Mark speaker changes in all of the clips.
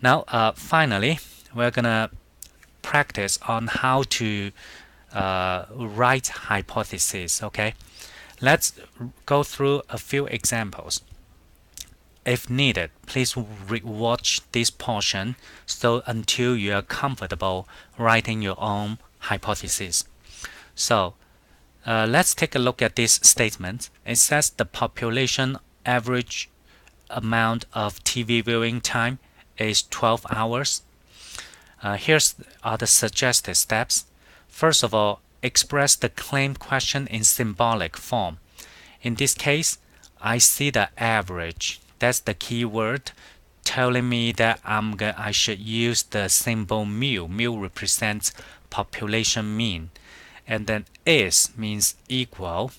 Speaker 1: Now, finally, we're gonna practice on how to write hypotheses. Okay, let's go through a few examples. If needed, please watch this portion so until you are comfortable writing your own hypothesis. So let's take a look at this statement. It says the population average amount of TV viewing time is 12 hours. Here's are the suggested steps. First of all, express the claim question in symbolic form. In this case, I see the average. That's the key word telling me that I should use the symbol mu. Mu represents population mean. And then is means equal.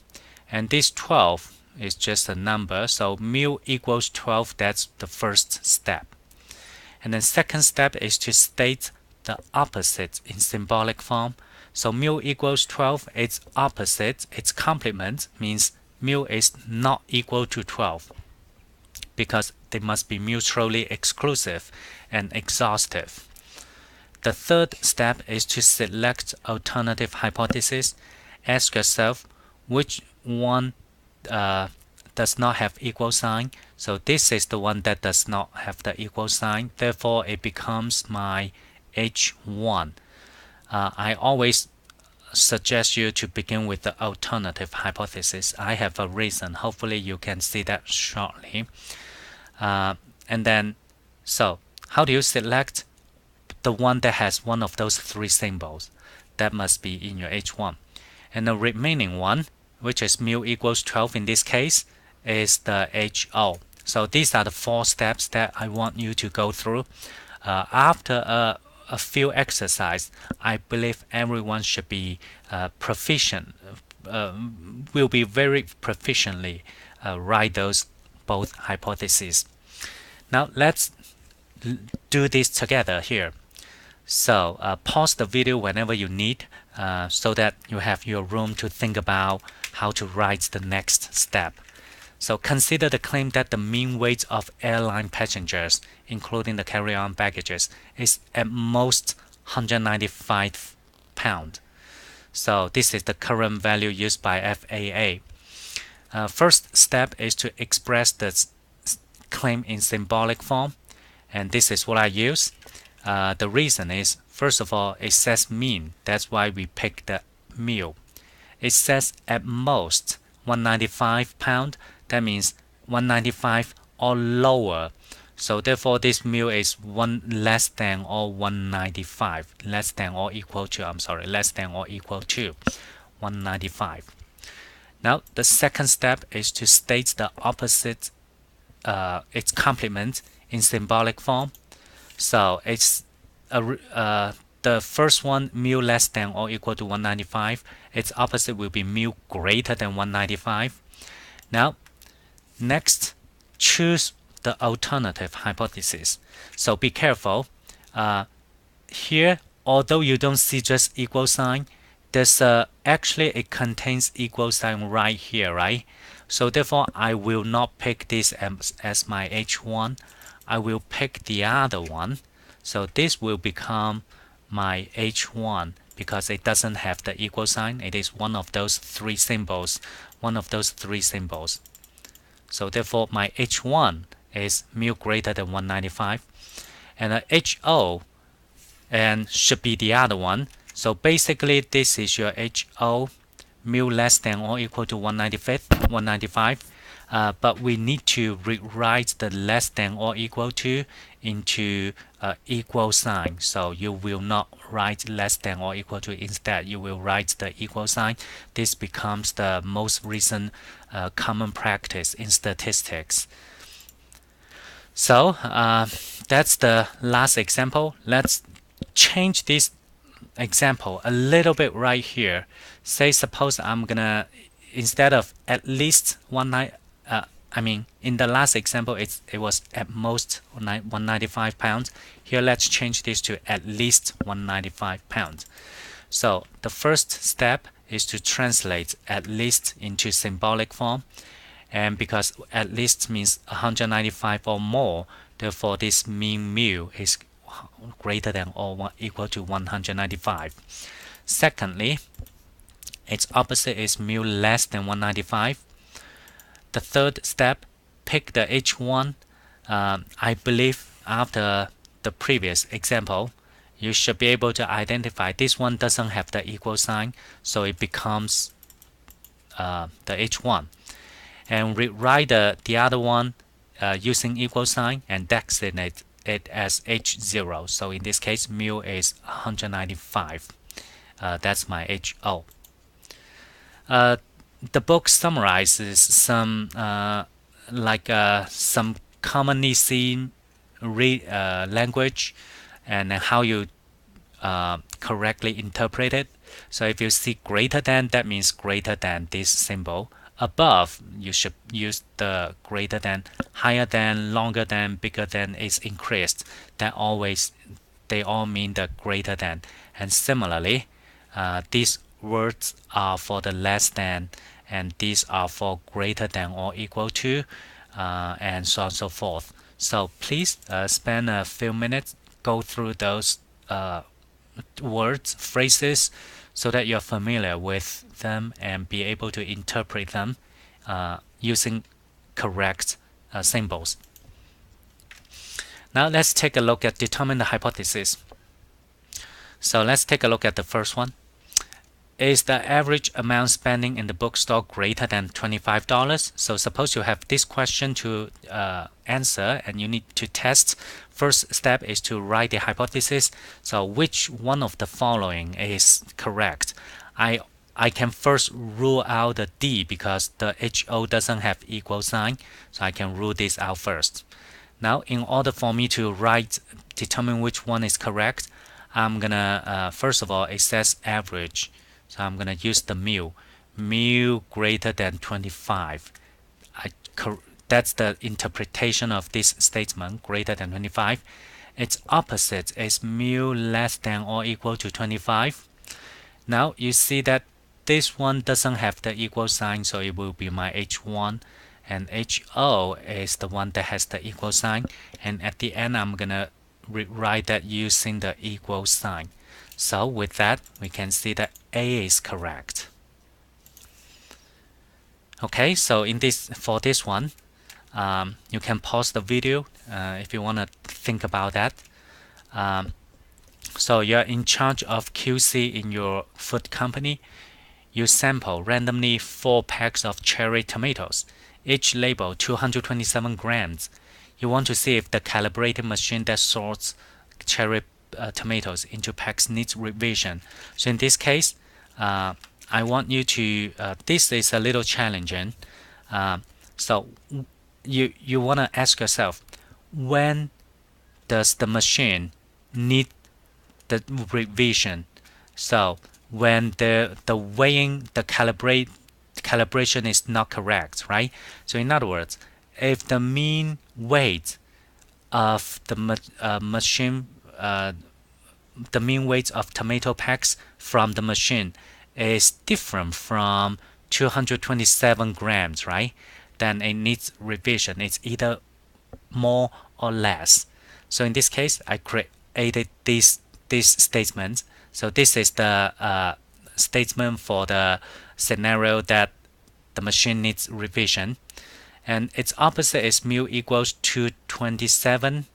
Speaker 1: And this 12 is just a number. So mu equals 12. That's the first step. And then second step is to state the opposite in symbolic form. So mu equals 12, its opposite, its complement means mu is not equal to 12 because they must be mutually exclusive and exhaustive. The third step is to select alternative hypothesis. Ask yourself which one does not have equal sign. So this is the one that does not have the equal sign. Therefore, it becomes my H1. I always suggest you to begin with the alternative hypothesis. I have a reason. Hopefully, you can see that shortly. And then, so how do you select the one that has one of those three symbols? That must be in your H1. And the remaining one, which is mu equals 12 in this case, is the HO. So these are the 4 steps that I want you to go through. After a few exercises, I believe everyone should be proficient, will be very proficiently write those both hypotheses. Now let's do this together here. So pause the video whenever you need so that you have your room to think about how to write the next step. So consider the claim that the mean weight of airline passengers, including the carry-on baggages, is at most 195 pounds. So this is the current value used by FAA. First step is to express the claim in symbolic form, and this is what I use. The reason is, first of all, it says mean. That's why we pick the mu. It says at most 195 pounds. That means 195 or lower. So therefore, this mu is one less than or 195. Less than or equal to, less than or equal to 195. Now, the second step is to state the opposite, its complement in symbolic form. So it's the first one, mu less than or equal to 195. Its opposite will be mu greater than 195. Now, next, choose the alternative hypothesis. So be careful. Here, although you don't see just equal sign, there's actually it contains equal sign right here, right? So therefore, I will not pick this as my H1. I will pick the other one. So this will become my H1 because it doesn't have the equal sign. It is one of those three symbols. So therefore, my H1 is mu greater than 195, and HO and should be the other one. So basically, this is your HO, mu less than or equal to 195. But we need to rewrite the less than or equal to into equal sign. So you will not write less than or equal to. Instead, you will write the equal sign. This becomes the most recent common practice in statistics. So that's the last example. Let's change this example a little bit right here. Say suppose I'm gonna, instead of at least in the last example it was at most 195 pounds. Here let's change this to at least 195 pounds. So the first step is to translate at least into symbolic form, and because at least means 195 or more, Therefore, this mean mu is greater than or equal to 195. Secondly, its opposite is mu less than 195. The third step, pick the H1. I believe after the previous example, you should be able to identify this one doesn't have the equal sign, so it becomes the H1. And rewrite the other one using equal sign and designate it as H0. So in this case, mu is 195. That's my HO. The book summarizes some some commonly seen language and how you correctly interpret it. So if you see greater than, that means greater than this symbol. Above, you should use the greater than. Higher than, longer than, bigger than is increased. They all mean the greater than. And similarly, these words are for the less than, and these are for greater than or equal to, and so on and so forth. So please spend a few minutes, go through those words, phrases, so that you're familiar with them and be able to interpret them using correct symbols. Now let's take a look at determine the hypothesis. So let's take a look at the first one. Is the average amount spending in the bookstore greater than $25? So suppose you have this question to answer and you need to test. First step is to write the hypothesis. So which one of the following is correct? I can first rule out the D because the HO doesn't have equal sign. So I can rule this out first. Now in order for me to determine which one is correct, I'm gonna first of all, it says average. So I'm going to use the mu greater than 25. That's the interpretation of this statement, greater than 25. Its opposite is mu less than or equal to 25. Now you see that this one doesn't have the equal sign, so it will be my H1, and HO is the one that has the equal sign, and at the end I'm going to rewrite that using the equal sign. So with that, we can see that A is correct. Okay, so for this one, you can pause the video if you want to think about that. So you're in charge of QC in your food company. You sample randomly 4 packs of cherry tomatoes, each labeled 227 grams. You want to see if the calibrated machine that sorts cherry tomatoes into packs needs revision. So in this case, I want you to, this is a little challenging. So you want to ask yourself, when does the machine need the revision? So when the weighing, the calibration is not correct, right? So in other words, if the mean weight of the machine, the mean weight of tomato packs from the machine is different from 227 grams, right? Then it needs revision. It's either more or less. So in this case, I created this statement. So this is the statement for the scenario that the machine needs revision. And its opposite is mu equals 227.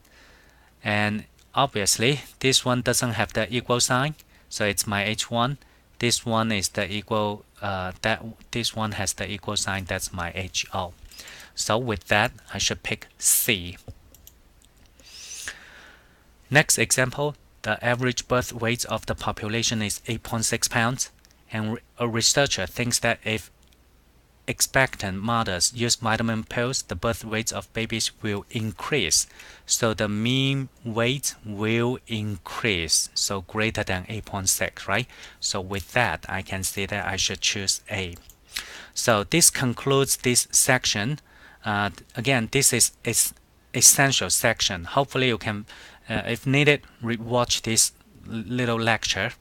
Speaker 1: And obviously, this one doesn't have the equal sign, so it's my H1. This one is the equal. This one has the equal sign. That's my HO. So with that, I should pick C. Next example: the average birth weight of the population is 8.6 pounds, and a researcher thinks that if expectant mothers use vitamin pills, the birth rates of babies will increase. So the mean weight will increase, so greater than 8.6, right? So with that, I can see that I should choose A. So this concludes this section. Again, this is essential section. Hopefully you can, if needed, watch this little lecture.